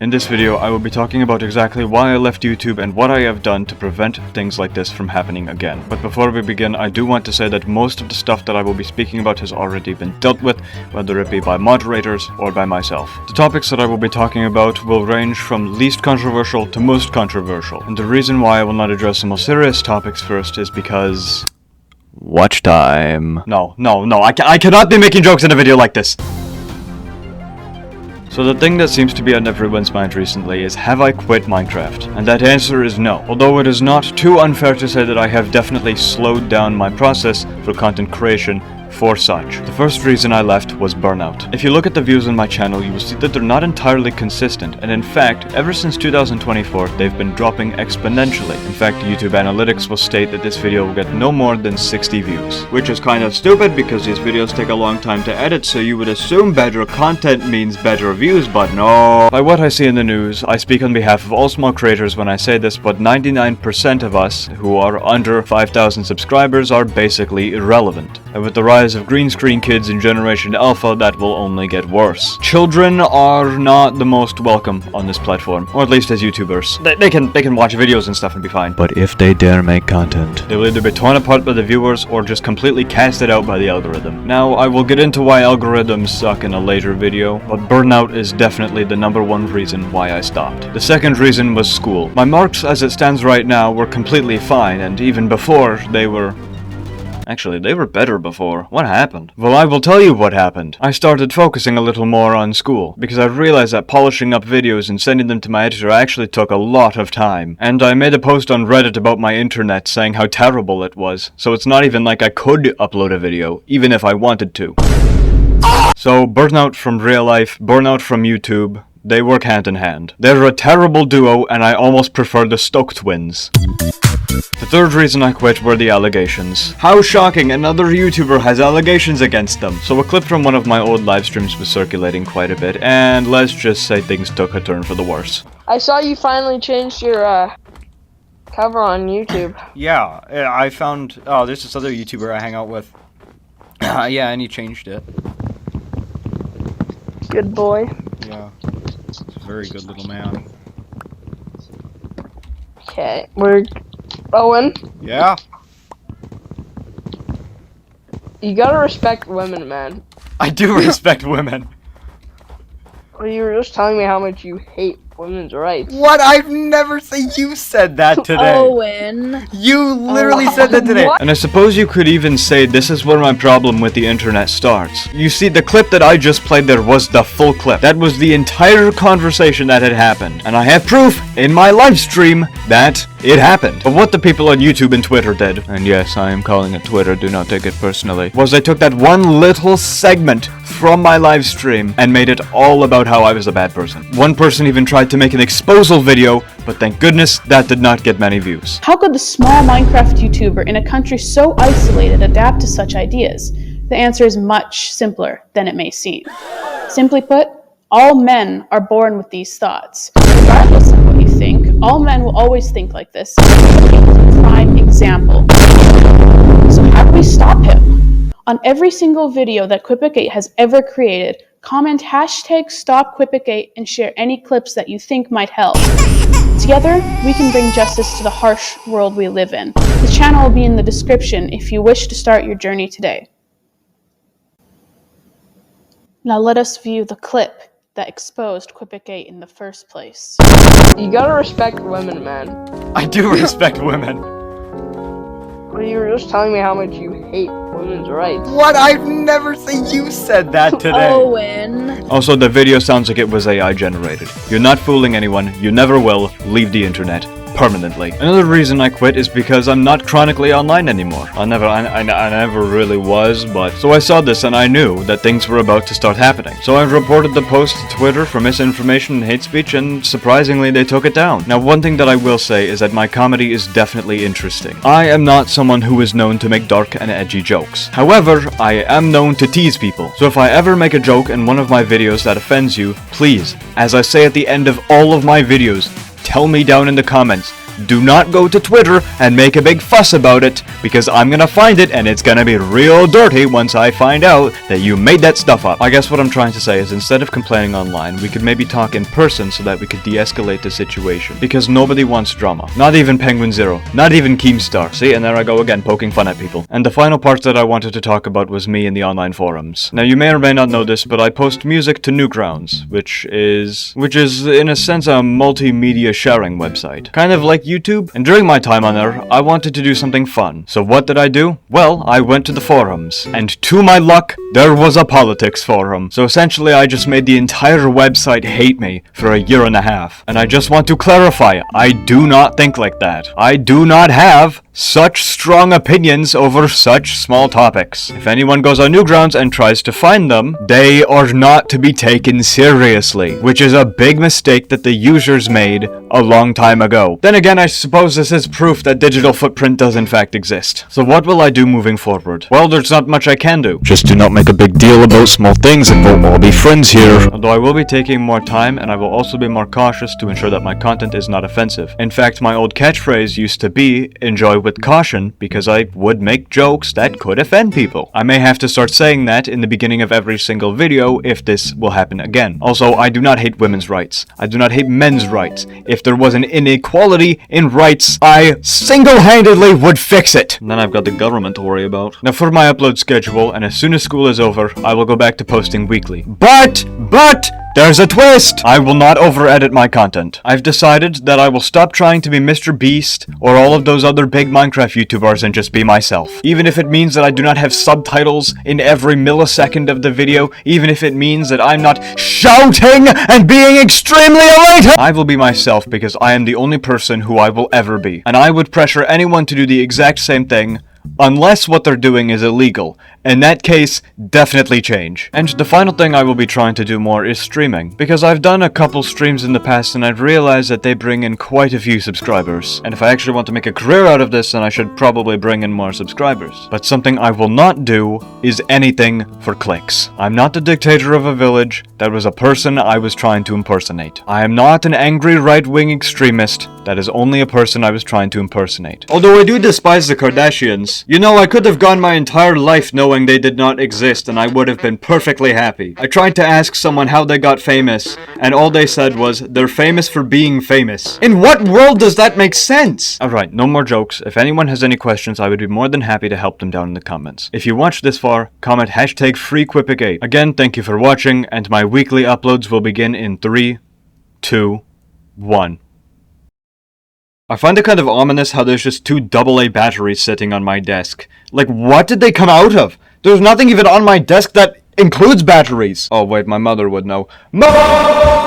In this video, I will be talking about exactly why I left YouTube and what I have done to prevent things like this from happening again. But before we begin, I do want to say that most of the stuff that I will be speaking about has already been dealt with, whether it be by moderators or by myself. The topics that I will be talking about will range from least controversial to most controversial. And the reason why I will not address the most serious topics first is because... watch time. No, I cannot be making jokes in a video like this. So the thing that seems to be on everyone's mind recently is, have I quit Minecraft? And that answer is no. Although it is not too unfair to say that I have definitely slowed down my process for content creation for such. The first reason I left was burnout. If you look at the views on my channel, you will see that they're not entirely consistent, and in fact, ever since 2024, they've been dropping exponentially. In fact, YouTube Analytics will state that this video will get no more than 60 views. Which is kind of stupid because these videos take a long time to edit, so you would assume better content means better views, but no. By what I see in the news, I speak on behalf of all small creators when I say this, but 99% of us who are under 5,000 subscribers are basically irrelevant. And with the rise of green screen kids in Generation Alpha, that will only get worse. Children are not the most welcome on this platform, or at least as YouTubers. They can watch videos and stuff and be fine. But if they dare make content, they will either be torn apart by the viewers or just completely casted out by the algorithm. Now, I will get into why algorithms suck in a later video, but burnout is definitely the #1 reason why I stopped. The second reason was school. My marks as it stands right now were completely fine, and even before, they were... actually, they were better before. What happened? Well, I will tell you what happened. I started focusing a little more on school, because I realized that polishing up videos and sending them to my editor actually took a lot of time. And I made a post on Reddit about my internet saying how terrible it was, so it's not even like I could upload a video, even if I wanted to. So, burnout from real life, burnout from YouTube, they work hand in hand. They're a terrible duo, and I almost prefer the Stoke twins. The third reason I quit were the allegations. How shocking, another YouTuber has allegations against them. So a clip from one of my old live streams was circulating quite a bit, and let's just say things took a turn for the worse. I saw you finally changed your cover on YouTube. Yeah, I found... oh, there's this other YouTuber I hang out with. Yeah, and he changed it. Good boy. Yeah. He's a very good little man. Okay, we're... Owen, Yeah? you gotta respect women, man. I do respect women. Well, you were just telling me how much you hate women's rights. What? I've never said you said that today. Owen. You literally said that today. What? And I suppose you could even say this is where my problem with the internet starts. You see, the clip that I just played there was the full clip. That was the entire conversation that had happened. And I have proof in my live stream that it happened. But what the people on YouTube and Twitter did, and yes, I am calling it Twitter, do not take it personally, was they took that one little segment from my live stream and made it all about how I was a bad person. One person even tried to make an exposal video, but thank goodness that did not get many views. How could the small Minecraft YouTuber in a country so isolated adapt to such ideas? The answer is much simpler than it may seem. Simply put, all men are born with these thoughts. Regardless of what you think, all men will always think like this. He is a prime example. So how do we stop him? On every single video that Quipicate has ever created, comment #StopQuipicate and share any clips that you think might help. Together, we can bring justice to the harsh world we live in. The channel will be in the description if you wish to start your journey today. Now let us view the clip that exposed Quipicate in the first place. You gotta respect women, man. I do respect women. Well, you were just telling me how much you hate women's rights. What? I've never said you said that today. Owen. Also, the video sounds like it was AI generated. You're not fooling anyone, you never will, leave the internet. Permanently. Another reason I quit is because I'm not chronically online anymore. I never really was, but... so I saw this and I knew that things were about to start happening. So I reported the post to Twitter for misinformation and hate speech, and surprisingly they took it down. Now, one thing that I will say is that my comedy is definitely interesting. I am not someone who is known to make dark and edgy jokes. However, I am known to tease people. So if I ever make a joke in one of my videos that offends you, please, as I say at the end of all of my videos, tell me down in the comments, do not go to Twitter and make a big fuss about it, because I'm gonna find it and it's gonna be real dirty once I find out that you made that stuff up. I guess what I'm trying to say is instead of complaining online, we could maybe talk in person so that we could de-escalate the situation. Because nobody wants drama. Not even Penguin Zero. Not even Keemstar. See, and there I go again, poking fun at people. And the final part that I wanted to talk about was me in the online forums. Now you may or may not know this, but I post music to Newgrounds, which is in a sense a multimedia sharing website. Kind of like YouTube. And during my time on there, I wanted to do something fun. So what did I do? Well, I went to the forums. And to my luck, there was a politics forum. So essentially I just made the entire website hate me for a year and a half. And I just want to clarify, I do not think like that. I do not have such strong opinions over such small topics. If anyone goes on Newgrounds and tries to find them, they are not to be taken seriously, which is a big mistake that the users made a long time ago. Then again, I suppose this is proof that Digital Footprint does in fact exist. So what will I do moving forward? Well, there's not much I can do. Just do not make a big deal about small things and we'll all be friends here. Although I will be taking more time and I will also be more cautious to ensure that my content is not offensive. In fact, my old catchphrase used to be, enjoy with caution, because I would make jokes that could offend people. I may have to start saying that in the beginning of every single video if this will happen again. Also, I do not hate women's rights. I do not hate men's rights. If there was an inequality in rights, I single-handedly would fix it. And then I've got the government to worry about. Now for my upload schedule, and as soon as school is over, I will go back to posting weekly. But, there's a twist! I will not over-edit my content. I've decided that I will stop trying to be Mr. Beast or all of those other big Minecraft YouTubers and just be myself. Even if it means that I do not have subtitles in every millisecond of the video, even if it means that I'm not shouting and being extremely elated, I will be myself because I am the only person who I will ever be. And I would pressure anyone to do the exact same thing, unless what they're doing is illegal. In that case, definitely change. And the final thing I will be trying to do more is streaming. Because I've done a couple streams in the past and I've realized that they bring in quite a few subscribers. And if I actually want to make a career out of this, then I should probably bring in more subscribers. But something I will not do is anything for clicks. I'm not the dictator of a village. That was a person I was trying to impersonate. I am not an angry right-wing extremist. That is only a person I was trying to impersonate. Although I do despise the Kardashians, you know, I could have gone my entire life knowing they did not exist and I would have been perfectly happy. I tried to ask someone how they got famous, and all they said was, they're famous for being famous. In what world does that make sense? Alright, no more jokes. If anyone has any questions, I would be more than happy to help them down in the comments. If you watched this far, comment hashtag FreeQuipIc8. Again, thank you for watching, and my weekly uploads will begin in 3, 2, 1. I find it kind of ominous how there's just 2 AA batteries sitting on my desk. Like, what did they come out of? There's nothing even on my desk that includes batteries. Oh wait, my mother would know. Mom!